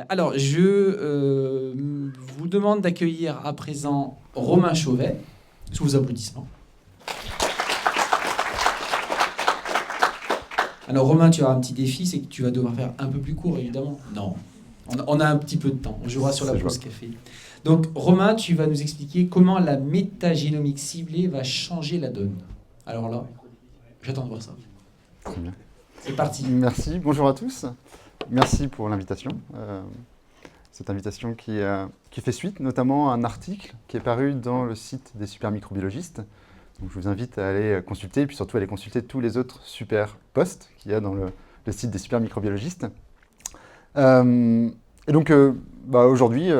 Alors, je vous demande d'accueillir à présent Romain Chauvet, sous vos applaudissements. Alors, Romain, tu as un petit défi, c'est que tu vas devoir faire un peu plus court, évidemment. Non, on a un petit peu de temps, on jouera sur la pause café. Donc, Romain, tu vas nous expliquer comment la métagénomique ciblée va changer la donne. Alors là, j'attends de voir ça. Très bien. C'est parti. Merci, bonjour à tous. Merci pour l'invitation. Cette invitation qui fait suite notamment à un article qui est paru dans le site des super microbiologistes. Donc, je vous invite à aller consulter et puis surtout à aller consulter tous les autres super posts qu'il y a dans le site des super microbiologistes. Et donc aujourd'hui,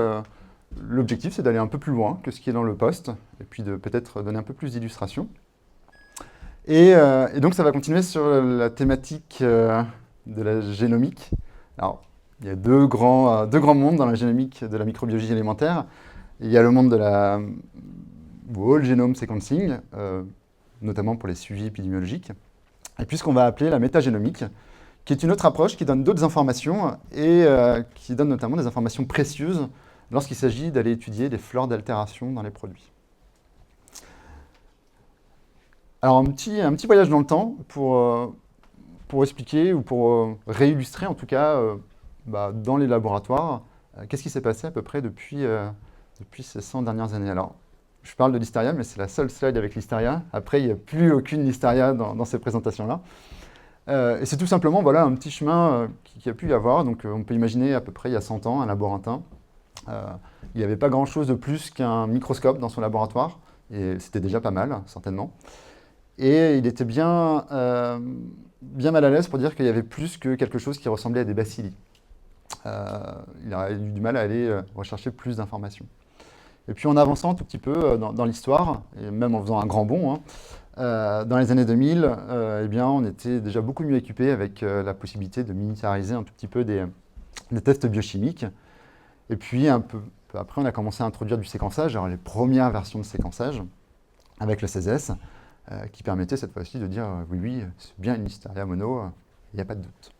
l'objectif c'est d'aller un peu plus loin que ce qui est dans le post et puis de peut-être donner un peu plus d'illustrations. Et donc ça va continuer sur la thématique de la génomique. Alors, il y a deux grands mondes dans la génomique de la microbiologie élémentaire. Il y a le monde de la whole genome sequencing, notamment pour les suivis épidémiologiques, et puis ce qu'on va appeler la métagénomique, qui est une autre approche qui donne d'autres informations et qui donne notamment des informations précieuses lorsqu'il s'agit d'aller étudier des fleurs d'altération dans les produits. Alors un petit voyage dans le temps pour expliquer ou pour réillustrer en tout cas dans les laboratoires qu'est-ce qui s'est passé à peu près depuis ces 100 dernières années. Alors, je parle de Listeria, mais c'est la seule slide avec Listeria. Après, il n'y a plus aucune Listeria dans ces présentations-là. Et c'est tout simplement un petit chemin qui a pu y avoir. Donc, on peut imaginer à peu près il y a 100 ans un laborantin. Il n'y avait pas grand-chose de plus qu'un microscope dans son laboratoire. Et c'était déjà pas mal, certainement. Et il était bien mal à l'aise pour dire qu'il y avait plus que quelque chose qui ressemblait à des bacilli. Il a eu du mal à aller rechercher plus d'informations. Et puis en avançant un tout petit peu dans l'histoire, et même en faisant un grand bond, dans les années 2000, on était déjà beaucoup mieux équipé avec la possibilité de miniaturiser un tout petit peu des tests biochimiques. Et puis un peu après, on a commencé à introduire du séquençage, alors les premières versions de séquençage avec le CESS, qui permettait cette fois-ci de dire oui, c'est bien une Listeria mono, il n'y a pas de doute.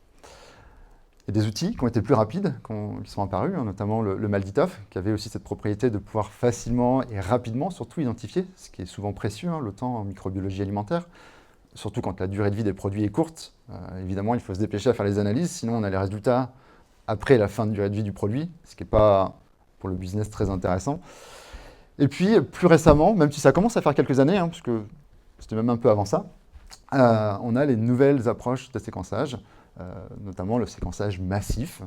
Il y a des outils qui ont été plus rapides, qui sont apparus, notamment le MALDI-TOF, qui avait aussi cette propriété de pouvoir facilement et rapidement, surtout identifier, ce qui est souvent précieux, le temps en microbiologie alimentaire, surtout quand la durée de vie des produits est courte. Évidemment, il faut se dépêcher à faire les analyses, sinon on a les résultats après la fin de durée de vie du produit, ce qui n'est pas, pour le business, très intéressant. Et puis, plus récemment, même si ça commence à faire quelques années, parce que c'était même un peu avant ça, on a les nouvelles approches de séquençage, notamment le séquençage massif,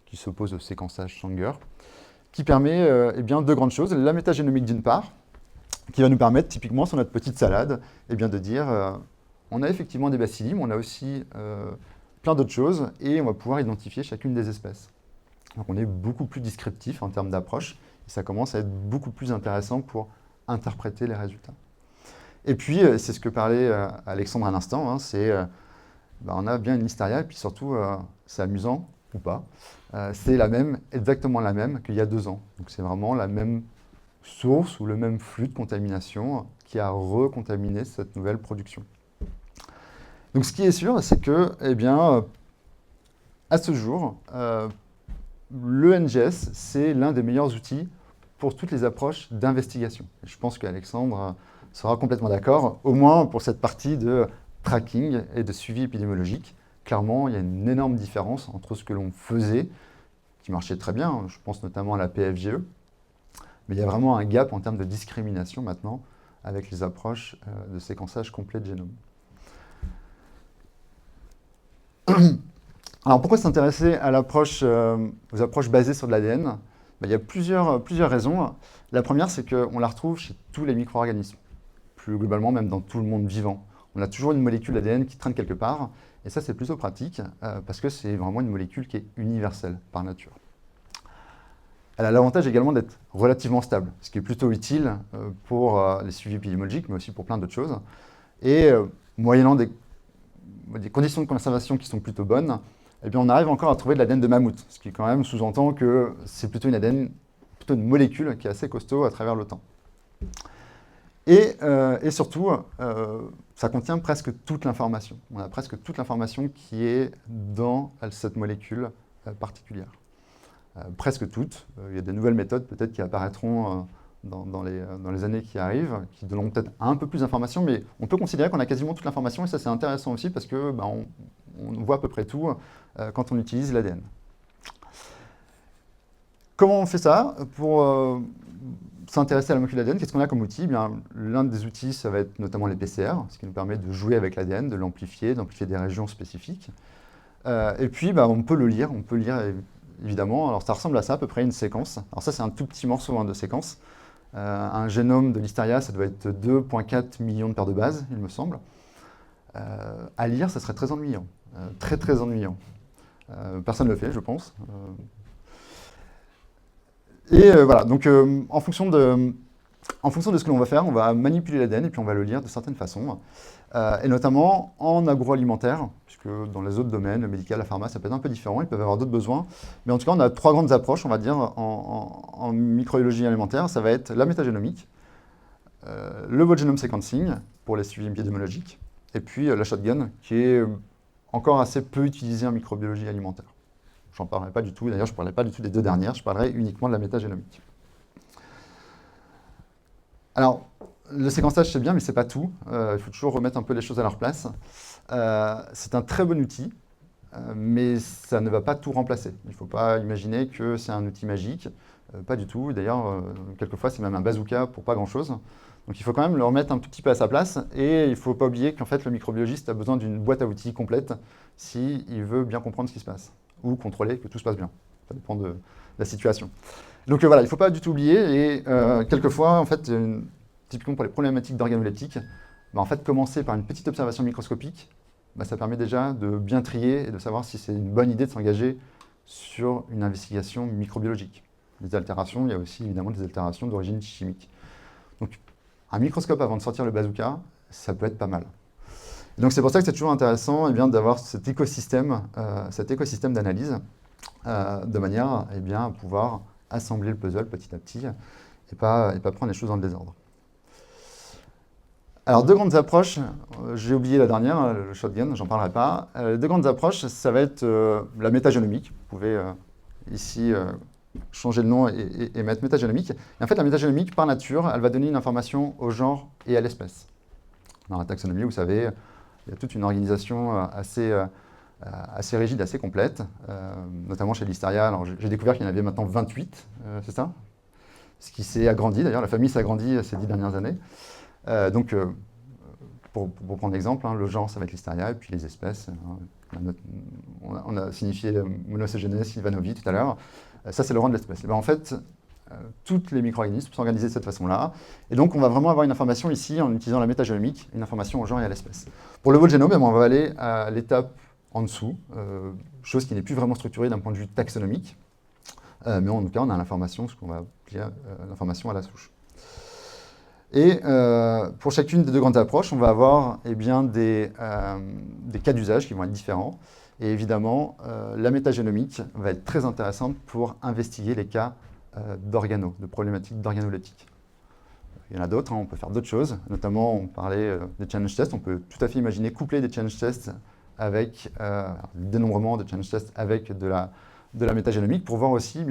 qui s'oppose au séquençage Sanger, qui permet deux grandes choses. La métagénomique d'une part, qui va nous permettre typiquement sur notre petite salade de dire on a effectivement des bacilli, mais on a aussi plein d'autres choses, et on va pouvoir identifier chacune des espèces. Donc on est beaucoup plus descriptif en termes d'approche, et ça commence à être beaucoup plus intéressant pour interpréter les résultats. Et puis, c'est ce que parlait Alexandre à l'instant, on a bien une Listeria, et puis surtout, c'est amusant, ou pas, c'est exactement la même qu'il y a 2 ans. Donc c'est vraiment la même source ou le même flux de contamination qui a recontaminé cette nouvelle production. Donc ce qui est sûr, c'est que, à ce jour, le NGS, c'est l'un des meilleurs outils pour toutes les approches d'investigation. Je pense qu'Alexandre sera complètement d'accord, au moins pour cette partie de tracking et de suivi épidémiologique. Clairement, il y a une énorme différence entre ce que l'on faisait, qui marchait très bien, je pense notamment à la PFGE, mais il y a vraiment un gap en termes de discrimination maintenant avec les approches de séquençage complet de génome. Alors pourquoi s'intéresser à aux approches basées sur de l'ADN ? Il y a plusieurs raisons. La première, c'est qu'on la retrouve chez tous les micro-organismes, plus globalement même dans tout le monde vivant. On a toujours une molécule ADN qui traîne quelque part, et ça c'est plutôt pratique, parce que c'est vraiment une molécule qui est universelle par nature. Elle a l'avantage également d'être relativement stable, ce qui est plutôt utile pour les suivis épidémiologiques, mais aussi pour plein d'autres choses. Et moyennant des conditions de conservation qui sont plutôt bonnes, on arrive encore à trouver de l'ADN de mammouth, ce qui quand même sous-entend que c'est plutôt une ADN, plutôt une molécule qui est assez costaud à travers le temps. Et surtout, ça contient presque toute l'information. On a presque toute l'information qui est dans cette molécule particulière. presque toutes. Il y a de nouvelles méthodes peut-être qui apparaîtront dans les années qui arrivent, qui donneront peut-être un peu plus d'informations, mais on peut considérer qu'on a quasiment toute l'information, et ça c'est intéressant aussi parce que on voit à peu près tout quand on utilise l'ADN. Comment on fait ça? Pour s'intéresser à la molécule d'ADN, qu'est-ce qu'on a comme outil? L'un des outils, ça va être notamment les PCR, ce qui nous permet de jouer avec l'ADN, de l'amplifier, d'amplifier des régions spécifiques. Et puis, on peut le lire, évidemment. Alors ça ressemble à ça, à peu près une séquence. Alors ça, c'est un tout petit morceau de séquence. Un génome de Listeria, ça doit être 2,4 millions de paires de bases, il me semble. À lire, ça serait très ennuyant. Très, très ennuyant. Personne ne le fait, je pense. Voilà, donc en fonction de ce que l'on va faire, on va manipuler l'ADN et puis on va le lire de certaines façons. Et notamment en agroalimentaire, puisque dans les autres domaines, le médical, la pharma, ça peut être un peu différent, ils peuvent avoir d'autres besoins. Mais en tout cas, on a 3 grandes approches, on va dire, en microbiologie alimentaire. Ça va être la métagénomique, le whole genome sequencing pour les suivis épidémiologiques, et puis la shotgun, qui est encore assez peu utilisée en microbiologie alimentaire. J'en parlerai pas du tout, d'ailleurs je ne parlerai pas du tout des 2 dernières, je parlerai uniquement de la métagénomique. Alors, le séquençage c'est bien, mais ce n'est pas tout. Il faut toujours remettre un peu les choses à leur place. C'est un très bon outil, mais ça ne va pas tout remplacer. Il ne faut pas imaginer que c'est un outil magique, pas du tout. D'ailleurs, quelquefois c'est même un bazooka pour pas grand-chose. Donc il faut quand même le remettre un tout petit peu à sa place, et il ne faut pas oublier qu'en fait le microbiologiste a besoin d'une boîte à outils complète s'il veut bien comprendre ce qui se passe, ou contrôler que tout se passe bien. Ça dépend de la situation. Donc voilà, il ne faut pas du tout oublier, et quelquefois, en fait, typiquement pour les problématiques d'organoleptiques, en fait, commencer par une petite observation microscopique, ça permet déjà de bien trier et de savoir si c'est une bonne idée de s'engager sur une investigation microbiologique. Les altérations, il y a aussi évidemment des altérations d'origine chimique. Donc un microscope avant de sortir le bazooka, ça peut être pas mal. Et donc c'est pour ça que c'est toujours intéressant d'avoir cet écosystème d'analyse, de manière à pouvoir assembler le puzzle petit à petit et pas prendre les choses dans le désordre. Alors 2 grandes approches, j'ai oublié la dernière, le shotgun, j'en parlerai pas. 2 grandes approches, ça va être la métagénomique. Vous pouvez ici changer le nom et mettre métagénomique. Et en fait, la métagénomique, par nature, elle va donner une information au genre et à l'espèce. Dans la taxonomie, vous savez, il y a toute une organisation assez rigide, assez complète, notamment chez Listeria. Alors, j'ai découvert qu'il y en avait maintenant 28, c'est ça? Ce qui s'est agrandi, d'ailleurs, la famille s'est agrandie ces 10 dernières années. Donc, pour prendre l'exemple, le genre, ça va être Listeria, et puis les espèces, on a signifié Monocogenes, Ivanovi tout à l'heure. Ça, c'est le rang de l'espèce. En fait, tous les micro-organismes sont organisés de cette façon-là. Et donc, on va vraiment avoir une information ici, en utilisant la métagénomique, une information au genre et à l'espèce. Pour le whole genome, on va aller à l'étape en dessous, chose qui n'est plus vraiment structurée d'un point de vue taxonomique. Mais en tout cas, on a l'information, ce qu'on va appeler l'information à la souche. Et pour chacune des 2 grandes approches, on va avoir des cas d'usage qui vont être différents. Et évidemment, la métagénomique va être très intéressante pour investiguer les cas de problématiques d'organoleptiques. Il y en a d'autres, on peut faire d'autres choses. Notamment, on parlait des challenge tests. On peut tout à fait imaginer coupler des challenge tests avec le dénombrement de challenge tests avec de la métagénomique pour voir aussi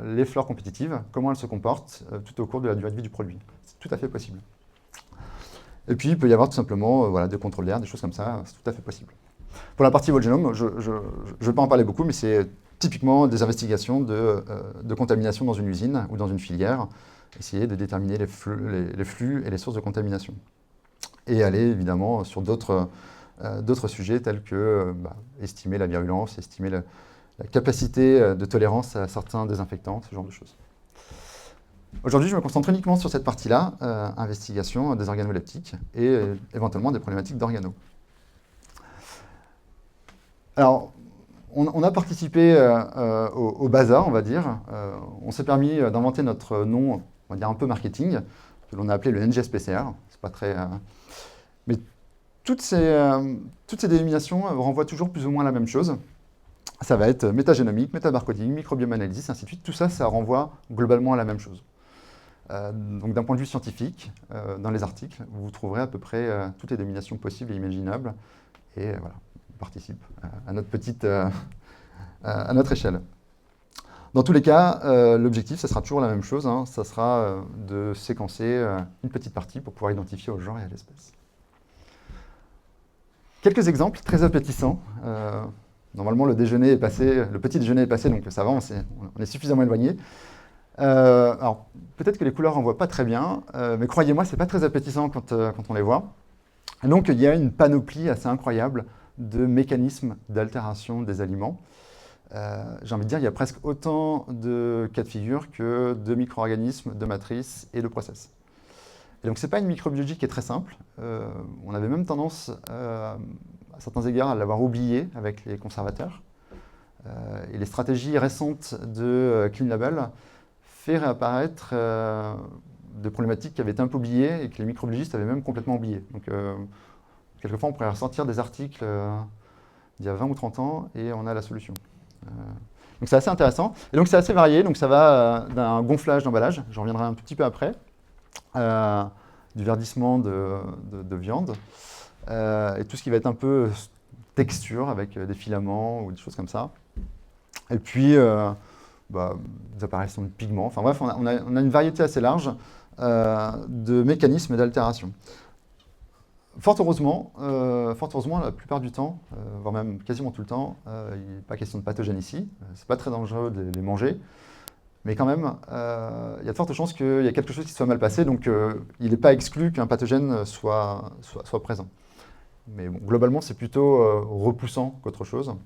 les fleurs compétitives, comment elles se comportent tout au cours de la durée de vie du produit. C'est tout à fait possible. Et puis, il peut y avoir tout simplement des contrôles d'air, des choses comme ça, c'est tout à fait possible. Pour la partie whole genome, je ne vais pas en parler beaucoup, mais c'est typiquement des investigations de contamination dans une usine ou dans une filière, essayer de déterminer les flux et les sources de contamination. Et aller évidemment sur d'autres sujets tels que estimer la virulence, estimer la capacité de tolérance à certains désinfectants, ce genre de choses. Aujourd'hui, je me concentre uniquement sur cette partie-là, investigation des organoleptiques et éventuellement des problématiques d'organos. Alors, on a participé au bazar, on va dire. On s'est permis d'inventer notre nom, on va dire un peu marketing, que l'on a appelé le NGS-PCR. C'est pas très... Mais toutes ces dénominations renvoient toujours plus ou moins à la même chose. Ça va être métagénomique, métabarcoding, microbiome analysis, ainsi de suite. Tout ça, ça renvoie globalement à la même chose. Donc d'un point de vue scientifique, dans les articles, vous trouverez à peu près toutes les dénominations possibles et imaginables. Et voilà, on participe à notre échelle. Dans tous les cas, l'objectif, ça sera toujours la même chose, hein, ça sera de séquencer une petite partie pour pouvoir identifier au genre et à l'espèce. Quelques exemples très appétissants. Normalement, le petit déjeuner est passé, donc ça va, on est suffisamment éloigné. Alors, peut-être que les couleurs, on ne voit pas très bien, mais croyez-moi, ce n'est pas très appétissant quand on les voit. Et donc, il y a une panoplie assez incroyable de mécanismes d'altération des aliments. J'ai envie de dire, il y a presque autant de cas de figure que de micro-organismes, de matrices et de process. Et donc, ce n'est pas une microbiologie qui est très simple. On avait même tendance, à certains égards, à l'avoir oublié avec les conservateurs. Et les stratégies récentes de Clean Label fait réapparaître des problématiques qui avaient été un peu oubliées et que les microbiologistes avaient même complètement oubliées. Donc, quelquefois, on pourrait ressortir des articles d'il y a 20 ou 30 ans et on a la solution. Donc, c'est assez intéressant. Et donc, c'est assez varié. Donc, ça va d'un gonflage d'emballage, j'en reviendrai un tout petit peu après, du verdissement de viande, et tout ce qui va être un peu texture avec des filaments ou des choses comme ça. Et puis, des apparitions de pigments. Enfin bref, on a une variété assez large de mécanismes d'altération. Fort heureusement, la plupart du temps, voire même quasiment tout le temps, il n'est pas question de pathogènes ici. C'est pas très dangereux de les manger. Mais quand même, il y a de fortes chances qu'il y ait quelque chose qui soit mal passé, donc il n'est pas exclu qu'un pathogène soit présent. Mais bon, globalement, c'est plutôt repoussant qu'autre chose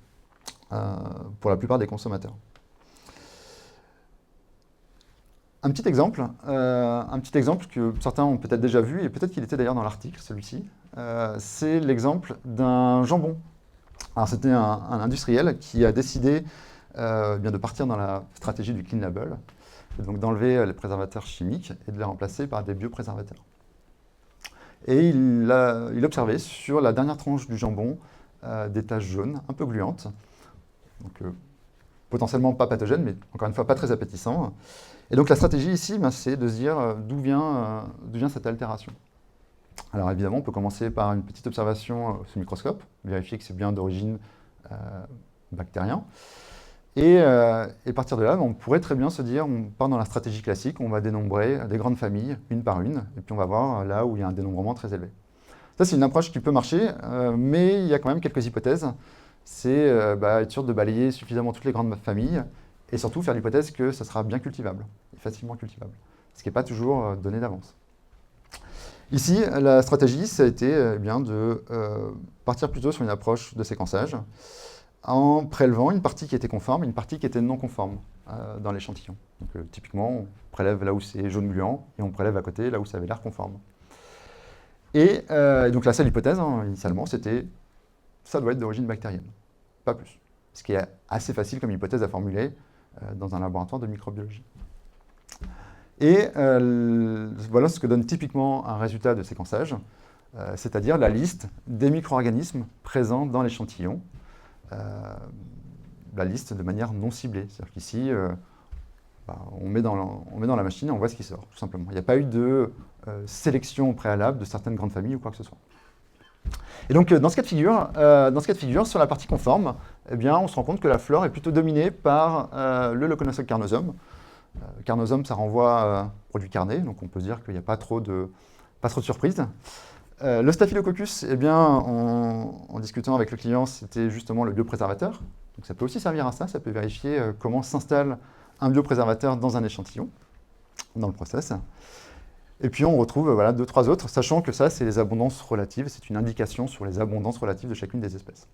pour la plupart des consommateurs. Un petit exemple que certains ont peut-être déjà vu, et peut-être qu'il était d'ailleurs dans l'article, celui-ci, c'est l'exemple d'un jambon. Alors c'était un industriel qui a décidé de partir dans la stratégie du Clean Label, et donc d'enlever les préservateurs chimiques et de les remplacer par des biopréservateurs. Et il observait sur la dernière tranche du jambon des taches jaunes, un peu gluantes, donc potentiellement pas pathogènes, mais encore une fois pas très appétissants. Et donc la stratégie ici, c'est de se dire d'où vient cette altération. Alors évidemment, on peut commencer par une petite observation sous microscope, vérifier que c'est bien d'origine bactérien. Et à partir de là, on pourrait très bien se dire, on part dans la stratégie classique, on va dénombrer des grandes familles, une par une, et puis on va voir là où il y a un dénombrement très élevé. Ça, c'est une approche qui peut marcher, mais il y a quand même quelques hypothèses. C'est être sûr de balayer suffisamment toutes les grandes familles, et surtout faire l'hypothèse que ça sera bien cultivable, et facilement cultivable, ce qui n'est pas toujours donné d'avance. Ici, la stratégie, ça a été de partir plutôt sur une approche de séquençage, en prélevant une partie qui était conforme et une partie qui était non conforme dans l'échantillon. Donc, typiquement, on prélève là où c'est jaune gluant et on prélève à côté là où ça avait l'air conforme. Et donc la seule hypothèse, initialement, c'était ça doit être d'origine bactérienne, pas plus. Ce qui est assez facile comme hypothèse à formuler dans un laboratoire de microbiologie. Et voilà ce que donne typiquement un résultat de séquençage, c'est-à-dire la liste des micro-organismes présents dans l'échantillon, la liste de manière non ciblée. C'est-à-dire qu'ici, on met dans la machine et on voit ce qui sort, tout simplement. Il n'y a pas eu de sélection préalable de certaines grandes familles ou quoi que ce soit. Et donc, dans ce cas de figure, sur la partie conforme, on se rend compte que la flore est plutôt dominée par le Leuconostoc carnosum. Carnosum, ça renvoie au produit carné, donc on peut se dire qu'il n'y a pas trop de surprises. Le Staphylococcus, en discutant avec le client, c'était justement le biopréservateur. Donc ça peut aussi servir à ça, ça peut vérifier comment s'installe un biopréservateur dans un échantillon, dans le process. Et puis on retrouve 2-3 autres, sachant que ça, c'est les abondances relatives, c'est une indication sur les abondances relatives de chacune des espèces.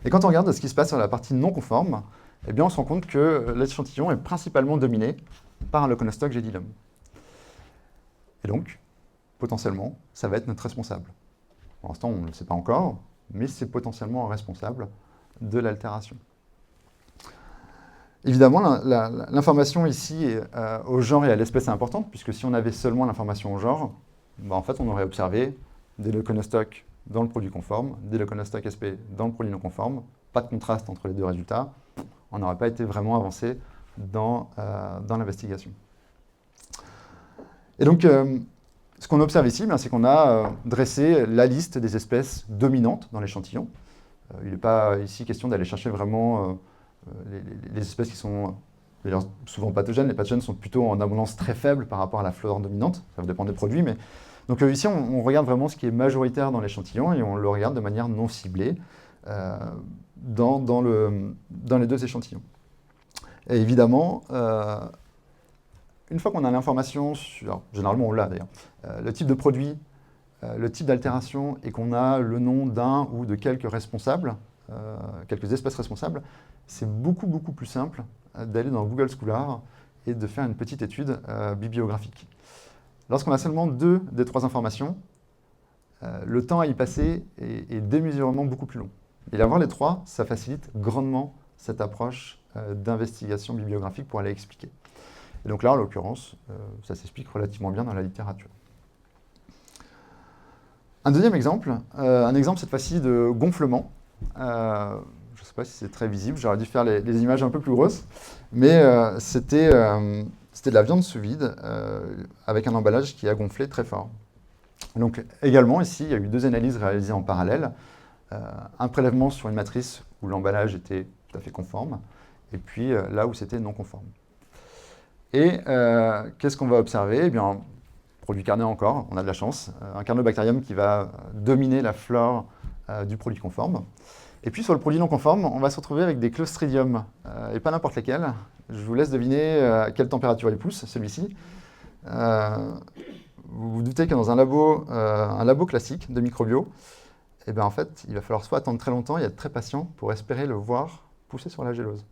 Et quand on regarde ce qui se passe sur la partie non conforme, on se rend compte que l'échantillon est principalement dominé par un Leuconostoc gedilum. Et donc, potentiellement, ça va être notre responsable. Pour l'instant, on ne le sait pas encore, mais c'est potentiellement un responsable de l'altération. Évidemment, l'information ici au genre et à l'espèce est importante, puisque si on avait seulement l'information au genre, en fait, on aurait observé des Leuconostocs dans le produit conforme, des Leuconostocs SP dans le produit non conforme, pas de contraste entre les deux résultats, on n'aurait pas été vraiment avancé dans l'investigation. Et donc, ce qu'on observe ici, c'est qu'on a dressé la liste des espèces dominantes dans l'échantillon. Il n'est pas ici question d'aller chercher vraiment les espèces qui sont d'ailleurs souvent pathogènes. Les pathogènes sont plutôt en abondance très faible par rapport à la flore dominante, ça va dépendre des produits. Mais... Donc ici, on regarde vraiment ce qui est majoritaire dans l'échantillon et on le regarde de manière non ciblée dans les deux échantillons. Et évidemment, une fois qu'on a l'information sur, généralement on l'a d'ailleurs, le type de produit, le type d'altération et qu'on a le nom d'un ou de quelques responsables, quelques espèces responsables, c'est beaucoup plus simple d'aller dans Google Scholar et de faire une petite étude bibliographique. Lorsqu'on a seulement 2 des 3 informations, le temps à y passer est démesurément beaucoup plus long. Et avoir les 3, ça facilite grandement cette approche d'investigation bibliographique pour aller expliquer. Et donc là, en l'occurrence, ça s'explique relativement bien dans la littérature. Un deuxième exemple, cette fois-ci de gonflement. Je ne sais pas si c'est très visible, j'aurais dû faire les images un peu plus grosses, mais c'était de la viande sous vide avec un emballage qui a gonflé très fort. Donc également, ici, il y a eu 2 analyses réalisées en parallèle. Un prélèvement sur une matrice où l'emballage était tout à fait conforme, et puis là où c'était non conforme. Et qu'est-ce qu'on va observer? Eh bien, produit carné encore, on a de la chance, un carnobacterium qui va dominer la flore du produit conforme. Et puis sur le produit non conforme, on va se retrouver avec des Clostridium, et pas n'importe lesquels. Je vous laisse deviner à quelle température il pousse, celui-ci. Vous vous doutez que dans un labo classique de microbio, eh bien, en fait, il va falloir soit attendre très longtemps et être très patient pour espérer le voir pousser sur la gélose.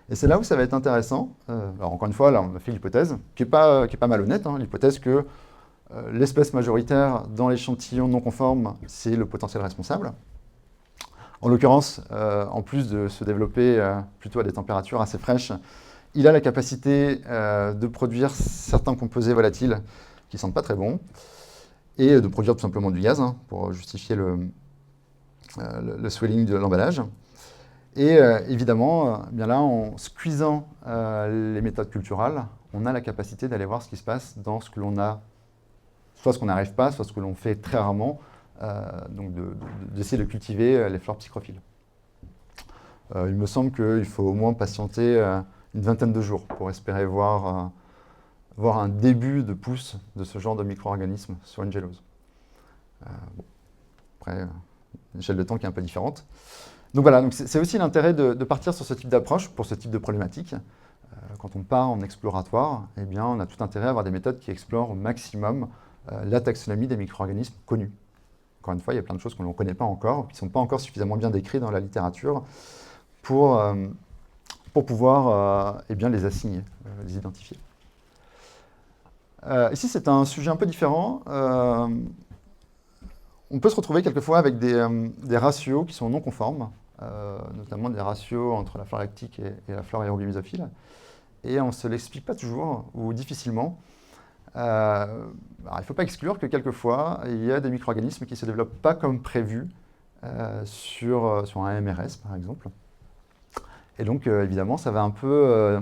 Et c'est là où ça va être intéressant. Alors encore une fois, là, on a fait l'hypothèse, qui est pas malhonnête, hein, l'hypothèse que l'espèce majoritaire dans l'échantillon non conforme, c'est le potentiel responsable. En l'occurrence, en plus de se développer plutôt à des températures assez fraîches, il a la capacité de produire certains composés volatiles qui ne sentent pas très bon, et de produire tout simplement du gaz pour justifier le swelling de l'emballage. Et évidemment, bien là, en squeezant les méthodes culturales, on a la capacité d'aller voir ce qui se passe dans ce que l'on a, soit ce qu'on n'arrive pas, soit ce que l'on fait très rarement, donc d'essayer de cultiver les flores psychrophiles. Il me semble qu'il faut au moins patienter une vingtaine de jours pour espérer voir un début de pousse de ce genre de micro-organisme sur une gélose. Bon. Après, une échelle de temps qui est un peu différente. Donc voilà, c'est aussi l'intérêt de partir sur ce type d'approche pour ce type de problématique. Quand on part en exploratoire, eh bien, on a tout intérêt à avoir des méthodes qui explorent au maximum la taxonomie des micro-organismes connus. Encore une fois, il y a plein de choses qu'on ne connaît pas encore, qui ne sont pas encore suffisamment bien décrites dans la littérature pour pouvoir eh bien, les assigner, les identifier. Ici, c'est un sujet un peu différent. On peut se retrouver quelquefois avec des ratios qui sont non conformes, notamment des ratios entre la flore lactique et la flore aérobimésophile. Et on ne se l'explique pas toujours, ou difficilement. Alors, il ne faut pas exclure que quelquefois, il y a des micro-organismes qui ne se développent pas comme prévu sur un MRS, par exemple. Et donc, évidemment, ça va un peu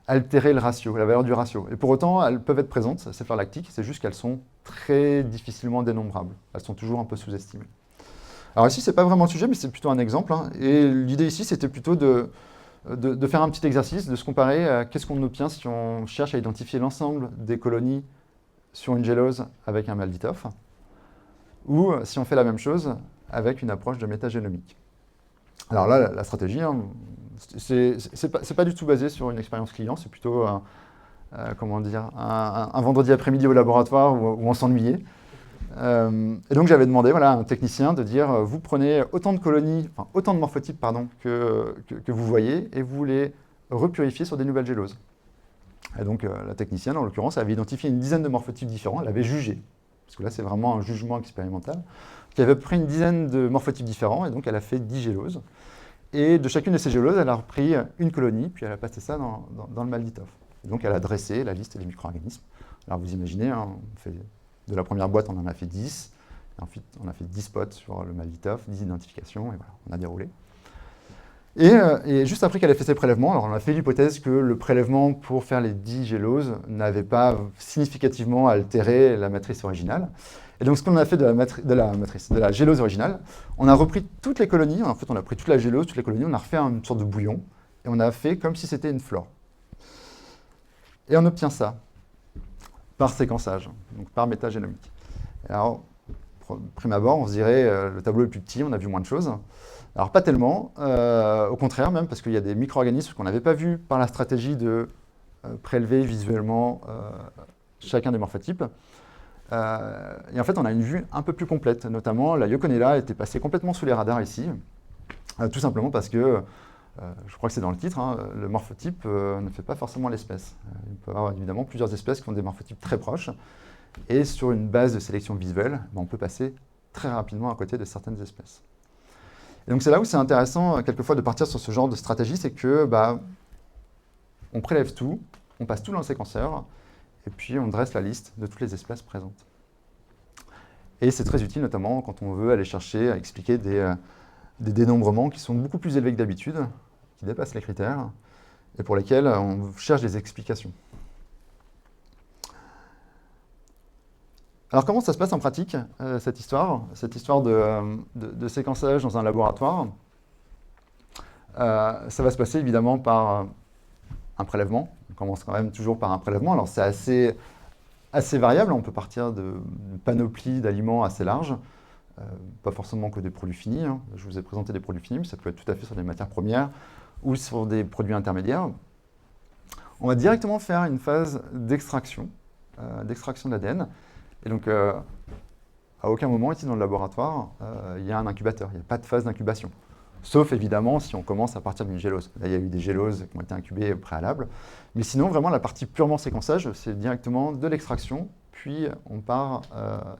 altérer le ratio, la valeur du ratio. Et pour autant, elles peuvent être présentes, ces flores lactiques, c'est juste qu'elles sont très difficilement dénombrables. Elles sont toujours un peu sous-estimées. Alors ici, ce n'est pas vraiment le sujet, mais c'est plutôt un exemple. Et l'idée ici, c'était plutôt de faire un petit exercice, de se comparer à qu'est-ce qu'on obtient si on cherche à identifier l'ensemble des colonies sur une gélose avec un Malditoff, ou si on fait la même chose avec une approche de métagénomique. Alors là, la stratégie, c'est pas du tout basé sur une expérience client, c'est plutôt comment dire, un vendredi après-midi au laboratoire où on s'ennuyait. Et donc j'avais demandé à un technicien de dire vous prenez autant de colonies, enfin autant de morphotypes que vous voyez et vous les repurifiez sur des nouvelles géloses. Et donc la technicienne en l'occurrence avait identifié une dizaine de morphotypes différents, elle avait jugé, parce que là c'est vraiment un jugement expérimental, qui avait pris une dizaine de morphotypes différents et donc elle a fait 10 géloses. Et de chacune de ces géloses, elle a repris une colonie, puis elle a passé ça dans le Malditoff. Et donc elle a dressé la liste des micro-organismes. Alors vous imaginez, on fait, de la première boîte, on en a fait 10, et ensuite on a fait 10 spots sur le Malditoff, 10 identifications, et voilà, on a déroulé. Et juste après qu'elle ait fait ses prélèvements, alors on a fait l'hypothèse que le prélèvement pour faire les 10 géloses n'avait pas significativement altéré la matrice originale. Et donc ce qu'on a fait de la gélose originale, on a repris toutes les colonies, en fait on a pris toute la gélose, toutes les colonies, on a refait une sorte de bouillon, et on a fait comme si c'était une flore. Et on obtient ça par séquençage, donc par métagénomique. Alors, prime abord, on se dirait le tableau est plus petit, on a vu moins de choses. Alors pas tellement, au contraire même, parce qu'il y a des micro-organismes qu'on n'avait pas vus par la stratégie de prélever visuellement chacun des morphotypes. Et en fait, on a une vue un peu plus complète, notamment la Yoconella était passée complètement sous les radars ici, tout simplement parce que, je crois que c'est dans le titre, hein, le morphotype ne fait pas forcément l'espèce. Il peut y avoir évidemment plusieurs espèces qui ont des morphotypes très proches, et sur une base de sélection visuelle, on peut passer très rapidement à côté de certaines espèces. Et donc c'est là où c'est intéressant quelquefois de partir sur ce genre de stratégie, c'est que on prélève tout, on passe tout dans le séquenceur, et puis on dresse la liste de toutes les espèces présentes. Et c'est très utile notamment quand on veut aller chercher à expliquer des dénombrements qui sont beaucoup plus élevés que d'habitude, qui dépassent les critères, et pour lesquels on cherche des explications. Alors comment ça se passe en pratique, cette histoire de séquençage dans un laboratoire? Ça va se passer évidemment par un prélèvement. On commence quand même toujours par un prélèvement. Alors c'est assez variable, on peut partir d'une panoplie d'aliments assez large, pas forcément que des produits finis. Hein. Je vous ai présenté des produits finis, mais ça peut être tout à fait sur des matières premières ou sur des produits intermédiaires. On va directement faire une phase d'extraction de l'ADN. Et donc, à aucun moment ici dans le laboratoire, il y a un incubateur, il n'y a pas de phase d'incubation. Sauf évidemment si on commence à partir d'une gélose. Là, il y a eu des géloses qui ont été incubées au préalable. Mais sinon, vraiment, la partie purement séquençage, c'est directement de l'extraction, puis on part,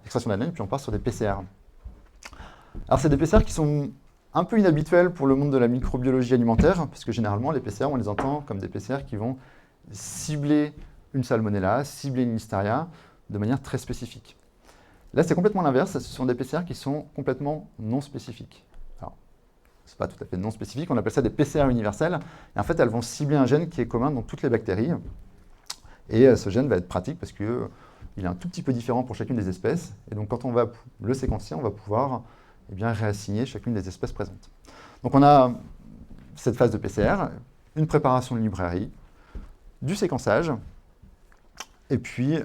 extraction d'ADN, puis on part sur des PCR. Alors, c'est des PCR qui sont un peu inhabituels pour le monde de la microbiologie alimentaire, parce que généralement, les PCR, on les entend comme des PCR qui vont cibler une salmonella, cibler une listeria, de manière très spécifique. Là, c'est complètement l'inverse, ce sont des PCR qui sont complètement non spécifiques. Alors, ce n'est pas tout à fait non spécifique, on appelle ça des PCR universelles, et en fait, elles vont cibler un gène qui est commun dans toutes les bactéries, et ce gène va être pratique parce qu'il est un tout petit peu différent pour chacune des espèces, et donc quand on va le séquencier, on va pouvoir réassigner chacune des espèces présentes. Donc on a cette phase de PCR, une préparation de librairie, du séquençage, et puis,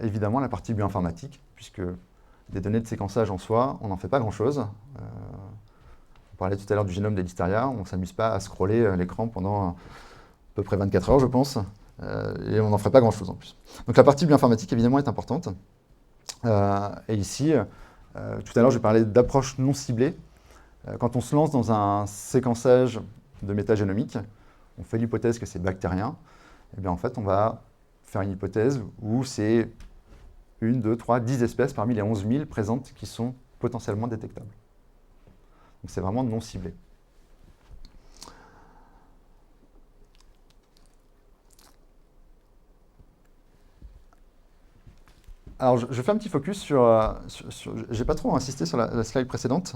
évidemment, la partie bioinformatique, puisque des données de séquençage en soi, on n'en fait pas grand-chose. On parlait tout à l'heure du génome des listeria, on ne s'amuse pas à scroller l'écran pendant à peu près 24 heures, je pense, et on n'en ferait pas grand-chose en plus. Donc la partie bioinformatique, évidemment, est importante. Et ici, tout à l'heure, je parlais d'approche non ciblée. Quand on se lance dans un séquençage de métagénomique, on fait l'hypothèse que c'est bactérien, et bien en fait, on va faire une hypothèse où c'est 1, 2, 3, 10 espèces parmi les 11 000 présentes qui sont potentiellement détectables. Donc c'est vraiment non ciblé. Alors je fais un petit focus sur j'ai pas trop insisté sur la slide précédente.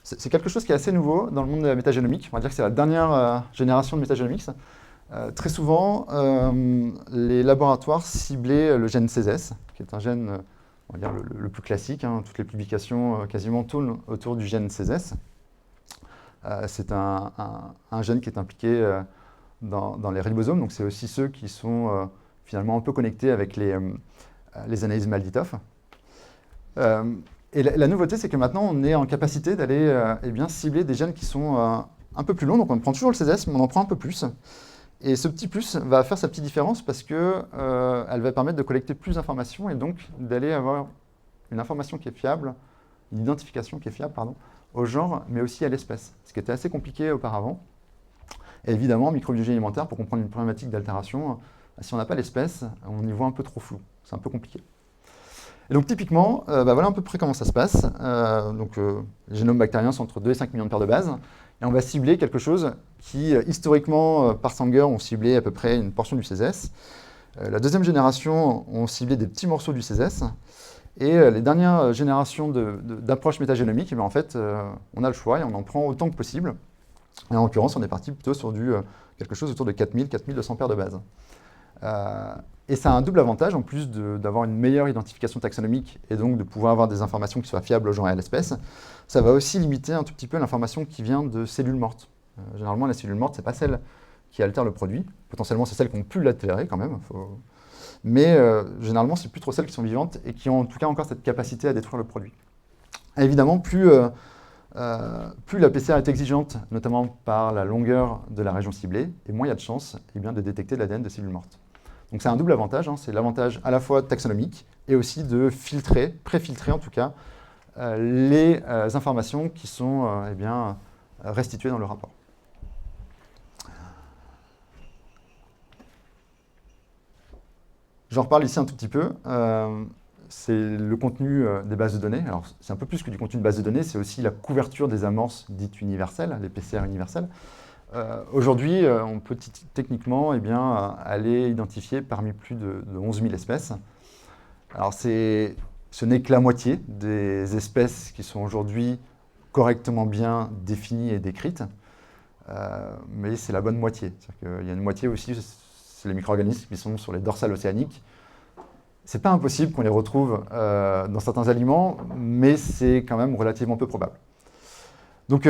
C'est quelque chose qui est assez nouveau dans le monde de la métagénomique. On va dire que c'est la dernière génération de métagénomics. Très souvent, les laboratoires ciblaient le gène CESS, qui est un gène, on va dire, le plus classique. Hein. Toutes les publications quasiment tournent autour du gène CESS. C'est un gène qui est impliqué dans les ribosomes, donc c'est aussi ceux qui sont finalement un peu connectés avec les analyses Malditoff. Et la nouveauté, c'est que maintenant, on est en capacité d'aller cibler des gènes qui sont un peu plus longs. Donc on prend toujours le CESS, mais on en prend un peu plus. Et ce petit plus va faire sa petite différence parce qu'elle va permettre de collecter plus d'informations et donc d'aller avoir une information qui est fiable, une identification qui est fiable, pardon, au genre, mais aussi à l'espèce, ce qui était assez compliqué auparavant. Et évidemment, en microbiologie alimentaire, pour comprendre une problématique d'altération, si on n'a pas l'espèce, on y voit un peu trop flou, c'est un peu compliqué. Et donc typiquement, voilà à peu près comment ça se passe. Les génomes bactériens sont entre 2 et 5 millions de paires de bases. Et on va cibler quelque chose qui, historiquement, par Sanger, ont ciblé à peu près une portion du CESS. La deuxième génération ont ciblé des petits morceaux du CESS. Et les dernières générations d'approches métagénomiques, en fait, on a le choix et on en prend autant que possible. Et en l'occurrence, on est parti plutôt sur quelque chose autour de 4000-4200 paires de bases. Et ça a un double avantage, en plus d'avoir une meilleure identification taxonomique et donc de pouvoir avoir des informations qui soient fiables au genre et à l'espèce. Ça va aussi limiter un tout petit peu l'information qui vient de cellules mortes. Généralement, les cellules mortes, ce n'est pas celles qui altèrent le produit. Potentiellement, c'est celles qui ont pu l'altérer quand même. Mais généralement, c'est plus trop celles qui sont vivantes et qui ont en tout cas encore cette capacité à détruire le produit. Et évidemment, plus la PCR est exigeante, notamment par la longueur de la région ciblée, et moins il y a de chances de détecter de l'ADN de cellules mortes. Donc c'est un double avantage, c'est l'avantage à la fois taxonomique et aussi de filtrer, pré-filtrer en tout cas, les informations qui sont restituées dans le rapport. J'en reparle ici un tout petit peu. C'est le contenu des bases de données. Alors, c'est un peu plus que du contenu de base de données, c'est aussi la couverture des amorces dites universelles, les PCR universelles. Aujourd'hui, on peut techniquement aller identifier parmi plus de 11 000 espèces. Alors, ce n'est que la moitié des espèces qui sont aujourd'hui correctement bien définies et décrites, mais c'est la bonne moitié. C'est-à-dire qu'il y a une moitié aussi, c'est les micro-organismes qui sont sur les dorsales océaniques. C'est pas impossible qu'on les retrouve dans certains aliments, mais c'est quand même relativement peu probable. Donc,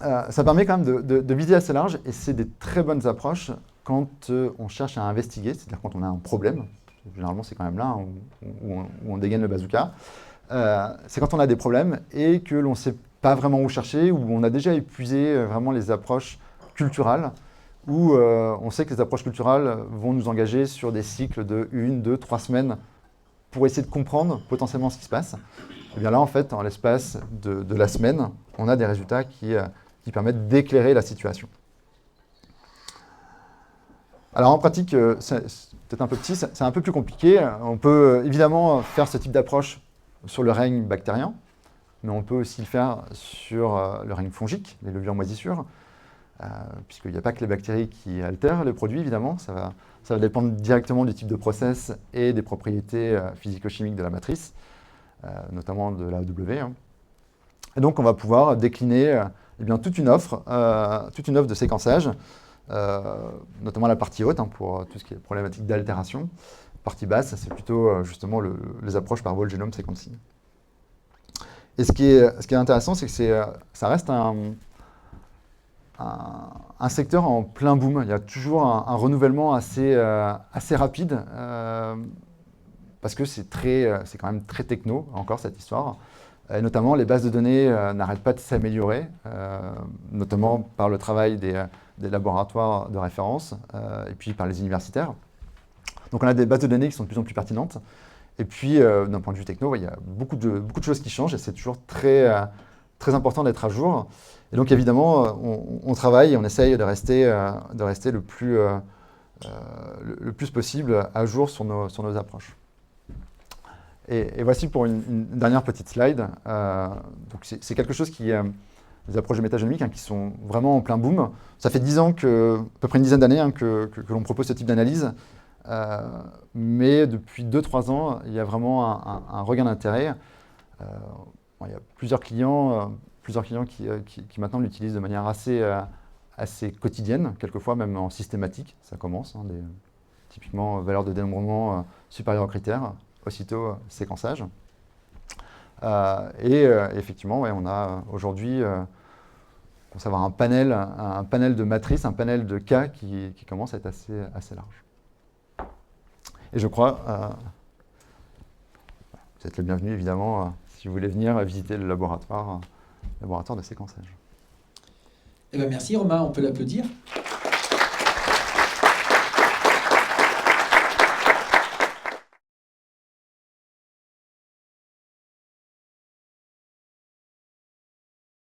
ça permet quand même de viser assez large, et c'est des très bonnes approches quand on cherche à investiguer, c'est-à-dire quand on a un problème. Généralement, c'est quand même là où on dégaine le bazooka. C'est quand on a des problèmes et que l'on ne sait pas vraiment où chercher, où on a déjà épuisé vraiment les approches culturales, où on sait que les approches culturelles vont nous engager sur des cycles de 1, 2, 3 semaines pour essayer de comprendre potentiellement ce qui se passe. Et bien là, en fait, en l'espace de la semaine, on a des résultats qui permettent d'éclairer la situation. Alors en pratique, c'est peut-être un peu petit, c'est un peu plus compliqué. On peut évidemment faire ce type d'approche sur le règne bactérien, mais on peut aussi le faire sur le règne fongique, les levures moisissures, puisqu'il n'y a pas que les bactéries qui altèrent les produits, évidemment. Ça va dépendre directement du type de process et des propriétés physico-chimiques de la matrice, notamment de la AW. Et donc on va pouvoir décliner toute une offre de séquençage, notamment la partie haute pour tout ce qui est problématique d'altération. Partie basse, c'est plutôt justement les approches par whole genome sequencing. Et ce qui est intéressant, c'est que ça reste un secteur en plein boom. Il y a toujours un renouvellement assez rapide, parce que c'est quand même très techno, encore, cette histoire. Et notamment, les bases de données n'arrêtent pas de s'améliorer, notamment par le travail des laboratoires de référence, et puis par les universitaires. Donc on a des bases de données qui sont de plus en plus pertinentes. Et puis, d'un point de vue techno, il y a beaucoup de choses qui changent, et c'est toujours très important d'être à jour. Et donc évidemment, on travaille et on essaye de rester le plus possible à jour sur nos approches. Et voici pour une dernière petite slide. Donc c'est quelque chose des approches de métagénomique qui sont vraiment en plein boom. Ça fait 10 ans, à peu près une dizaine d'années, que l'on propose ce type d'analyse. Mais depuis 2-3 ans, il y a vraiment un regain d'intérêt. Il y a plusieurs clients qui maintenant l'utilisent de manière assez quotidienne, quelquefois même en systématique. Ça commence, typiquement valeur de dénombrement supérieure aux critères, aussitôt séquençage. Et effectivement, on a aujourd'hui, on va avoir un panel de matrices, un panel de cas qui commence à être assez large. Et je crois, vous êtes le bienvenu évidemment, si vous voulez venir visiter le laboratoire de séquençage. Eh bien, merci Romain, on peut l'applaudir.